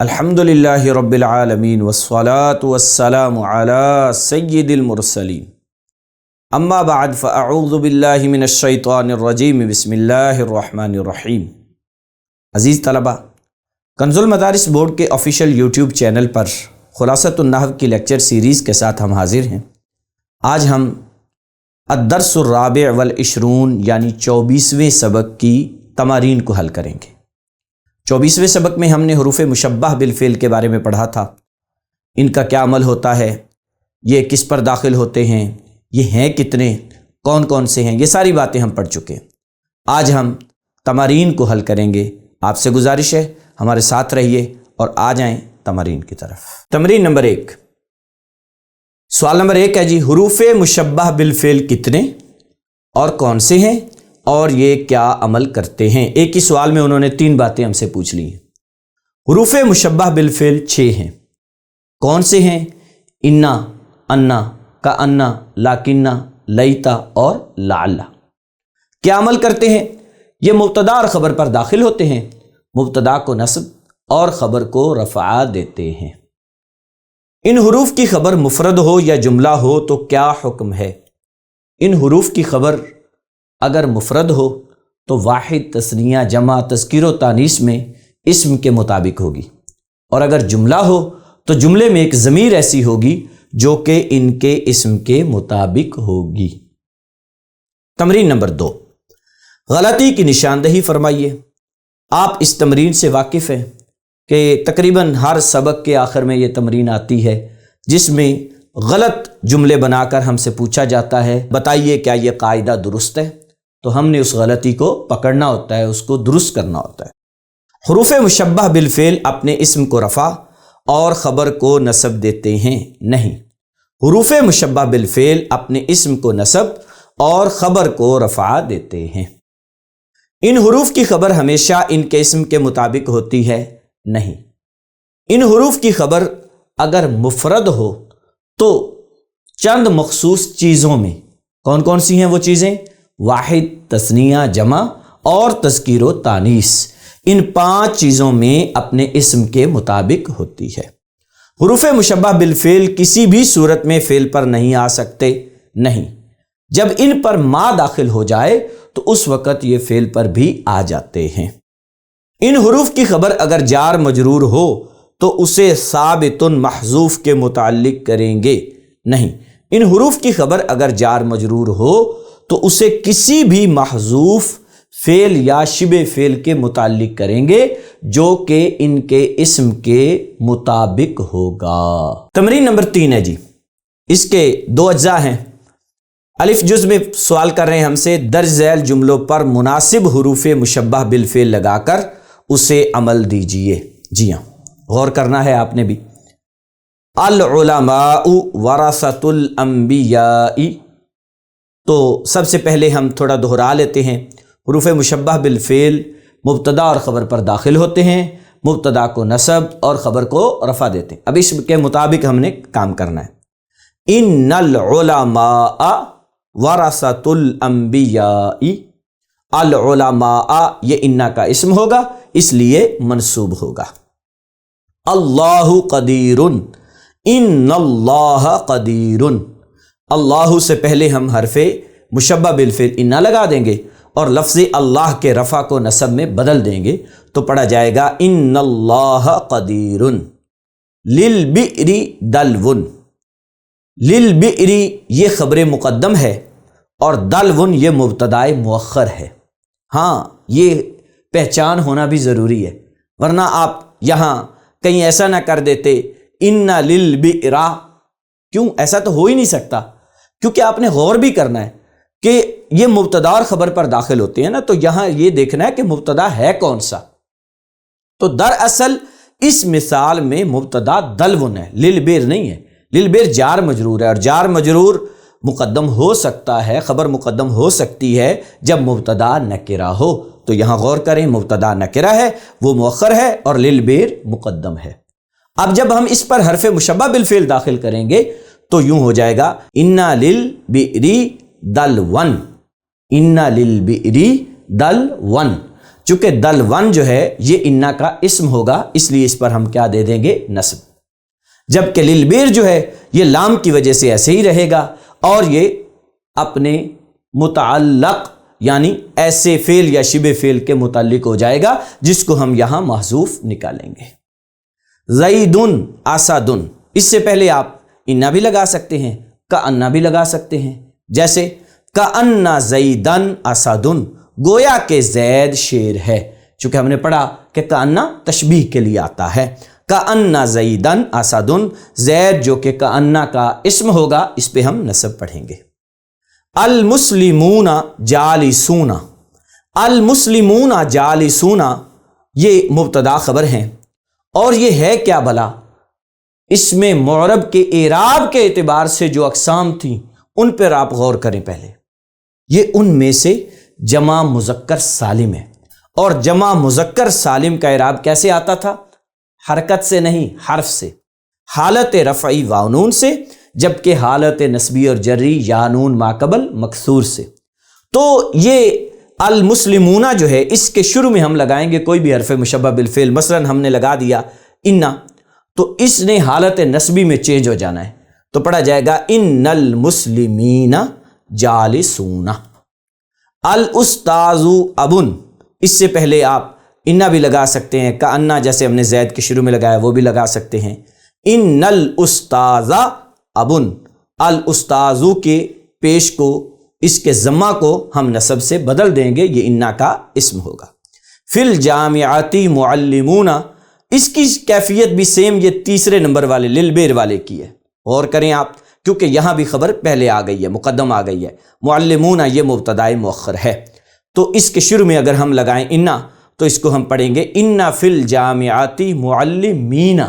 الحمدللہ رب العالمین والصلاة والسلام علی سید المرسلین اما بعد فاعوذ باللہ من الشیطان الرجیم بسم اللہ الرحمن الرحیم۔ عزیز طلبہ، کنز المدارس بورڈ کے آفیشیل یوٹیوب چینل پر خلاصۃ النحو کی لیکچر سیریز کے ساتھ ہم حاضر ہیں۔ آج ہم الدرس الرابع والعشرون یعنی 24ویں سبق کی تمارین کو حل کریں گے۔ 24ویں سبق میں ہم نے حروف مشبہ بالفعل کے بارے میں پڑھا تھا، ان کا کیا عمل ہوتا ہے، یہ کس پر داخل ہوتے ہیں، یہ ہیں کتنے، کون کون سے ہیں، یہ ساری باتیں ہم پڑھ چکے ہیں۔ آج ہم تمارین کو حل کریں گے۔ آپ سے گزارش ہے ہمارے ساتھ رہیے اور آ جائیں تمارین کی طرف۔ تمرین نمبر 1، سوال نمبر 1 ہے جی، حروف مشبہ بالفعل کتنے اور کون سے ہیں اور یہ کیا عمل کرتے ہیں؟ ایک ہی سوال میں انہوں نے 3 باتیں ہم سے پوچھ لی ہیں۔ حروف مشبہ بالفعل 6 ہیں۔ کون سے ہیں؟ انا، انا، کانا، لاکنہ، لیتا اور لعل۔ کیا عمل کرتے ہیں؟ یہ مبتدا اور خبر پر داخل ہوتے ہیں، مبتدا کو نصب اور خبر کو رفع دیتے ہیں۔ ان حروف کی خبر مفرد ہو یا جملہ ہو تو کیا حکم ہے؟ ان حروف کی خبر اگر مفرد ہو تو واحد، تثنیہ، جمع، تذکیر و تانیث میں اسم کے مطابق ہوگی، اور اگر جملہ ہو تو جملے میں ایک ضمیر ایسی ہوگی جو کہ ان کے اسم کے مطابق ہوگی۔ تمرین نمبر 2، غلطی کی نشاندہی فرمائیے۔ آپ اس تمرین سے واقف ہیں کہ تقریباً ہر سبق کے آخر میں یہ تمرین آتی ہے جس میں غلط جملے بنا کر ہم سے پوچھا جاتا ہے بتائیے کیا یہ قاعدہ درست ہے، تو ہم نے اس غلطی کو پکڑنا ہوتا ہے، اس کو درست کرنا ہوتا ہے۔ حروف مشبہ بالفعل اپنے اسم کو رفع اور خبر کو نصب دیتے ہیں؟ نہیں، حروف مشبہ بالفعل اپنے اسم کو نصب اور خبر کو رفع دیتے ہیں۔ ان حروف کی خبر ہمیشہ ان کے اسم کے مطابق ہوتی ہے؟ نہیں، ان حروف کی خبر اگر مفرد ہو تو چند مخصوص چیزوں میں، کون کون سی ہیں وہ چیزیں؟ واحد، تثنیہ، جمع اور تذکیر و تانیث، ان 5 چیزوں میں اپنے اسم کے مطابق ہوتی ہے۔ حروف مشبہ بالفعل کسی بھی صورت میں فعل پر نہیں آ سکتے؟ نہیں، جب ان پر ما داخل ہو جائے تو اس وقت یہ فعل پر بھی آ جاتے ہیں۔ ان حروف کی خبر اگر جار مجرور ہو تو اسے ثابت محذوف کے متعلق کریں گے؟ نہیں، ان حروف کی خبر اگر جار مجرور ہو تو اسے کسی بھی محذوف فعل یا شبہ فعل کے متعلق کریں گے جو کہ ان کے اسم کے مطابق ہوگا۔ تمرین نمبر 3 ہے جی، اس کے 2 اجزاء ہیں۔ الف جز میں سوال کر رہے ہیں ہم سے، درج ذیل جملوں پر مناسب حروف مشبہ بالفعل لگا کر اسے عمل دیجئے۔ جی ہاں، غور کرنا ہے آپ نے بھی۔ العلماء ورثۃ الانبیاء، تو سب سے پہلے ہم تھوڑا دہرا لیتے ہیں۔ حروف مشبہ بالفعل مبتدا اور خبر پر داخل ہوتے ہیں، مبتدا کو نصب اور خبر کو رفع دیتے ہیں۔ اب اس کے مطابق ہم نے کام کرنا ہے۔ ان العلماء ورثۃ الانبیاء، العلماء یہ انا کا اسم ہوگا اس لیے منصوب ہوگا۔ اللہ قدیر، ان اللہ قدیر، اللہ سے پہلے ہم حرف مشبہ بالفعل انا لگا دیں گے اور لفظ اللہ کے رفع کو نصب میں بدل دیں گے تو پڑھا جائے گا ان اللہ قدیر۔ للبئر دلو، للبئر یہ خبر مقدم ہے اور دلو یہ مبتدائے مؤخر ہے۔ ہاں، یہ پہچان ہونا بھی ضروری ہے، ورنہ آپ یہاں کہیں ایسا نہ کر دیتے ان للبئر، کیوں؟ ایسا تو ہو ہی نہیں سکتا، کیونکہ آپ نے غور بھی کرنا ہے کہ یہ مبتدا اور خبر پر داخل ہوتے ہیں نا، تو یہاں یہ دیکھنا ہے کہ مبتدا ہے کون سا۔ تو دراصل اس مثال میں مبتدا دلون ہے، للبئر نہیں ہے۔ للبئر جار مجرور ہے، اور جار مجرور مقدم ہو سکتا ہے، خبر مقدم ہو سکتی ہے جب مبتدا نکرہ ہو۔ تو یہاں غور کریں، مبتدا نکرہ ہے، وہ مؤخر ہے، اور للبئر مقدم ہے۔ اب جب ہم اس پر حرف مشبہ بالفعل داخل کریں گے تو یوں ہو جائے گا انا للبئر دلون، انا للبئر دلون۔ چونکہ دلون جو ہے یہ انا کا اسم ہوگا، اس لیے اس پر ہم کیا دے دیں گے؟ نصب۔ جبکہ للبیر جو ہے یہ لام کی وجہ سے ایسے ہی رہے گا اور یہ اپنے متعلق یعنی ایسے فعل یا شبہ فعل کے متعلق ہو جائے گا جس کو ہم یہاں محذوف نکالیں گے۔ زیدن اسدن، اس سے پہلے آپ انا بھی لگا سکتے ہیں، کأن بھی لگا سکتے ہیں، جیسے کأن زیدن اسدن، گویا کہ زید شیر ہے، چونکہ ہم نے پڑھا کہ کأن تشبیہ کے لیے آتا ہے۔ کأن زیدن اسدن، زید جو کہ کأن کا اسم ہوگا، اس پہ ہم نصب پڑھیں گے۔ المسلمون جالسون، المسلمون جالسون یہ مبتدا خبر ہیں، اور یہ ہے کیا بھلا؟ اس میں معرب کے اعراب کے اعتبار سے جو اقسام تھیں ان پر آپ غور کریں پہلے۔ یہ ان میں سے جمع مذکر سالم ہے، اور جمع مذکر سالم کا اعراب کیسے آتا تھا؟ حرکت سے نہیں، حرف سے، حالت رفعی واو نون سے، جبکہ حالت نصبی اور جری یا نون ما قبل مکسور سے۔ تو یہ المسلمون جو ہے اس کے شروع میں ہم لگائیں گے کوئی بھی حرف مشبہ بالفعل، مثلا ہم نے لگا دیا انا، تو اس نے حالت نصبی میں چینج ہو جانا ہے، تو پڑھا جائے گا ان المسلمین جالسون۔ الاستاذ ابن، اس سے پہلے آپ انا بھی لگا سکتے ہیں، کأن جیسے ہم نے زید کے شروع میں لگایا وہ بھی لگا سکتے ہیں۔ ان الاستاذ ابن، الاستاذ کے پیش کو، اس کے ضمہ کو ہم نصب سے بدل دیں گے، یہ انا کا اسم ہوگا۔ فی الجامعاتی معلمون، اس کی کیفیت بھی سیم یہ تیسرے نمبر والے للبیر والے کی ہے، غور کریں آپ، کیونکہ یہاں بھی خبر پہلے آ گئی ہے، مقدم آ گئی ہے، معلمون یہ مبتدائے مؤخر ہے، تو اس کے شروع میں اگر ہم لگائیں انا تو اس کو ہم پڑھیں گے ان فی الجامعاتی معلمین،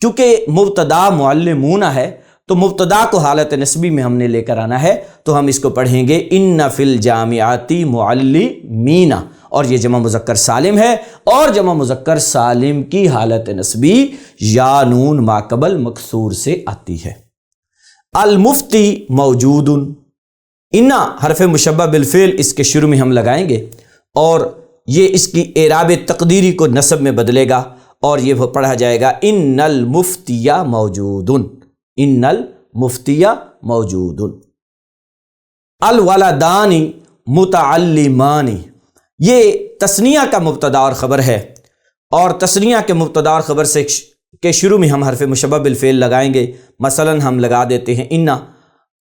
کیونکہ مبتدا معلمون ہے تو مبتدا کو حالت نسبی میں ہم نے لے کر آنا ہے، تو ہم اس کو پڑھیں گے ان فی الجامعاتی معلمین، اور یہ جمع مذکر سالم ہے، اور جمع مذکر سالم کی حالت نسبی یا نون ما قبل مکسور سے آتی ہے۔ المفتی موجود، انا حرف مشبہ بالفعل اس کے شروع میں ہم لگائیں گے، اور یہ اس کی اعراب تقدیری کو نصب میں بدلے گا، اور یہ پڑھا جائے گا ان المفتی موجود، ان المفتی موجود۔ الولدان متعلمان، یہ تثنیہ کا مبتدا اور خبر ہے، اور تثنیہ کے مبتدا اور خبر سے کے شروع میں ہم حرف مشبہ بالفعل لگائیں گے، مثلا ہم لگا دیتے ہیں انا،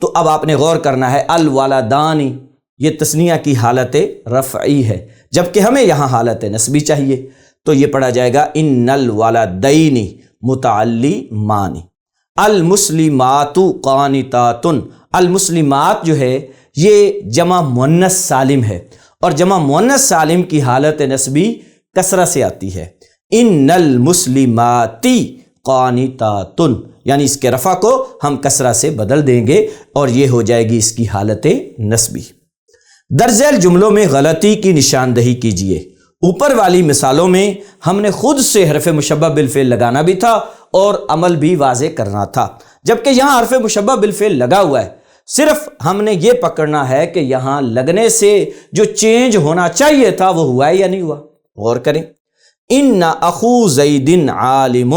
تو اب آپ نے غور کرنا ہے الولدان یہ تثنیہ کی حالت رفعی ہے، جبکہ ہمیں یہاں حالت نسبی چاہیے، تو یہ پڑھا جائے گا ان الولدین متعلمان۔ المسلمات قانتات، المسلمات جو ہے یہ جمع مؤنث سالم ہے، اور جمع مؤنث سالم کی حالت نسبی کسرہ سے آتی ہے، ان المسلمات قانتات، یعنی اس کے رفع کو ہم کسرہ سے بدل دیں گے، اور یہ ہو جائے گی اس کی حالت نسبی۔ درج ذیل جملوں میں غلطی کی نشاندہی کیجیے۔ اوپر والی مثالوں میں ہم نے خود سے حرف مشبہ بالفعل لگانا بھی تھا اور عمل بھی واضح کرنا تھا، جبکہ یہاں حرف مشبہ بالفعل لگا ہوا ہے، صرف ہم نے یہ پکڑنا ہے کہ یہاں لگنے سے جو چینج ہونا چاہیے تھا وہ ہوا ہے یا نہیں ہوا۔ غور کریں، ان اخو زید عالم،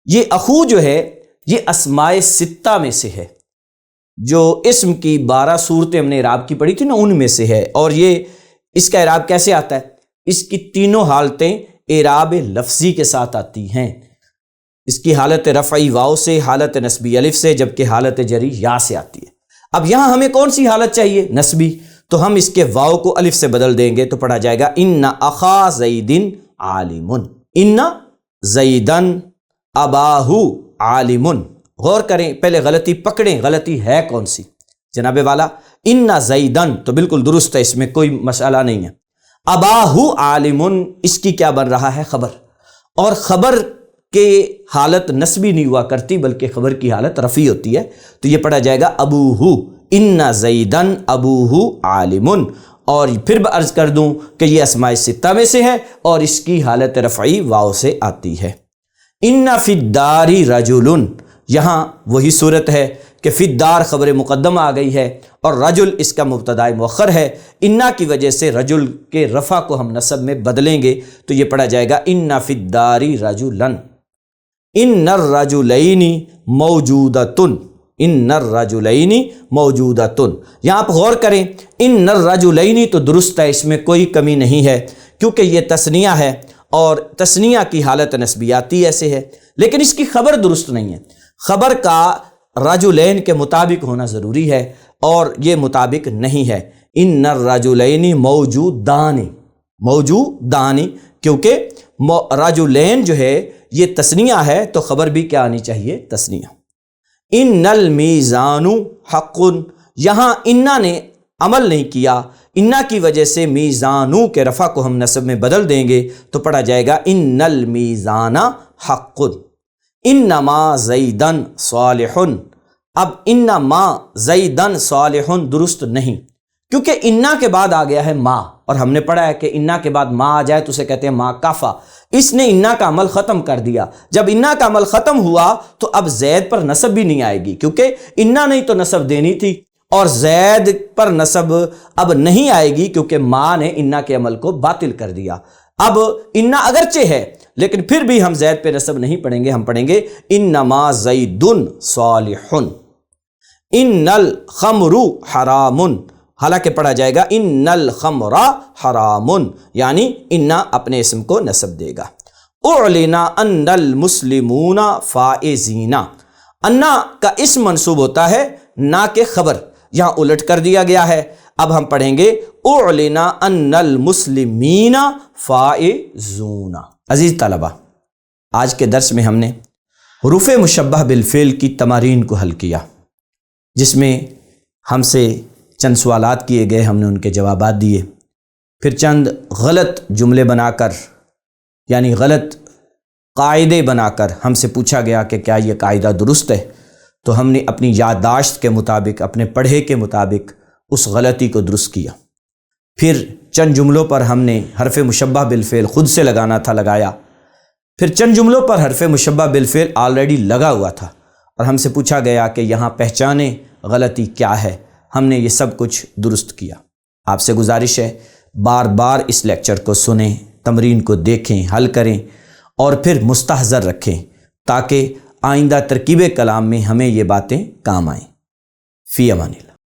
یہ اخو جو ہے یہ اسماء ستہ میں سے ہے، جو اسم کی 12 صورتیں ہم نے اعراب کی پڑھی تھی نا ان میں سے ہے، اور یہ اس کا اعراب کیسے آتا ہے؟ اس کی تینوں حالتیں اعراب لفظی کے ساتھ آتی ہیں، اس کی حالت رفعی واو سے، حالت نسبی الف سے، جبکہ حالت جری یا سے آتی ہے۔ اب یہاں ہمیں کون سی حالت چاہیے؟ نسبی، تو ہم اس کے واو کو الف سے بدل دیں گے، تو پڑھا جائے گا ان اخا زید عالم، ان زیدن اباہ عالم۔ غور کریں، پہلے غلطی پکڑیں، غلطی ہے کون سی؟ جناب والا ان زیدن تو بالکل درست ہے، اس میں کوئی مسئلہ نہیں ہے۔ اباہ عالم، اس کی کیا بن رہا ہے؟ خبر، اور خبر کے حالت نسبی نہیں ہوا کرتی بلکہ خبر کی حالت رفعی ہوتی ہے، تو یہ پڑھا جائے گا ابوہ، ان زیدن ابوہ عالم، اور پھر عرض کر دوں کہ یہ اسماء ستہ میں سے ہے اور اس کی حالت رفعی واو سے آتی ہے۔ ان فی الدار رجل، یہاں وہی صورت ہے کہ فی الدار خبر مقدم آ گئی ہے اور رجل اس کا مبتدا مؤخر ہے، انا کی وجہ سے رجل کے رفع کو ہم نصب میں بدلیں گے تو یہ پڑھا جائے گا ان فی الدار رجلا، ان الرجلین موجودتن، ان الرجلین موجودتن۔ یہاں آپ غور کریں، ان الرجلین تو درست ہے، اس میں کوئی کمی نہیں ہے کیونکہ یہ تثنیہ ہے اور تثنیہ کی حالت نسبیاتی ایسے ہے، لیکن اس کی خبر درست نہیں ہے۔ خبر کا رجلین کے مطابق ہونا ضروری ہے اور یہ مطابق نہیں ہے۔ ان الرجلین موجودان، موجودان، کیونکہ رجلین جو ہے یہ تثنیہ ہے تو خبر بھی کیا آنی چاہیے؟ تثنیہ۔ ان المیزان حق، یہاں انا نے عمل نہیں کیا، انا کی وجہ سے میزانو کے رفع کو ہم نصب میں بدل دیں گے تو پڑھا جائے گا ان المیزان حق، انما زیدن صالح۔ اب انما زیدن صالح درست نہیں، کیونکہ انا کے بعد آ گیا ہے ما، اور ہم نے پڑھا ہے کہ انا کے بعد ما آ جائے تو اسے کہتے ہیں ما کافا۔ اس نے انا کا عمل ختم کر دیا، جب انا کا عمل ختم ہوا تو اب زید پر نصب بھی نہیں آئے گی، کیونکہ انا نہیں تو نصب دینی تھی، اور زید پر نصب اب نہیں آئے گی کیونکہ ما نے انا کے عمل کو باطل کر دیا۔ اب انا اگرچہ ہے لیکن پھر بھی ہم زید پہ نصب نہیں پڑھیں گے، ہم پڑھیں گے انما زید صالح، ان الخمر حرام، حالانکہ پڑھا جائے گا ان الخمر حرام، یعنی انا اپنے اسم کو نصب دے گا۔ اعلنا ان المسلمون فائزین، انا کا اسم منصوب ہوتا ہے نہ کہ خبر، یہاں الٹ کر دیا گیا ہے۔ اب ہم پڑھیں گے اعلنا ان المسلمین فائزون۔ عزیز طلبہ، آج کے درس میں ہم نے حروف مشبہ بالفعل کی تمارین کو حل کیا، جس میں ہم سے چند سوالات کیے گئے، ہم نے ان کے جوابات دیے، پھر چند غلط جملے بنا کر یعنی غلط قاعدے بنا کر ہم سے پوچھا گیا کہ کیا یہ قاعدہ درست ہے، تو ہم نے اپنی یادداشت کے مطابق، اپنے پڑھے کے مطابق اس غلطی کو درست کیا۔ پھر چند جملوں پر ہم نے حرف مشبہ بالفعل خود سے لگانا تھا، لگایا۔ پھر چند جملوں پر حرف مشبہ بالفعل آلریڈی لگا ہوا تھا اور ہم سے پوچھا گیا کہ یہاں پہچانیں غلطی کیا ہے، ہم نے یہ سب کچھ درست کیا۔ آپ سے گزارش ہے بار بار اس لیکچر کو سنیں، تمرین کو دیکھیں، حل کریں اور پھر مستحضر رکھیں تاکہ آئندہ ترکیب کلام میں ہمیں یہ باتیں کام آئیں۔ فی امان اللہ۔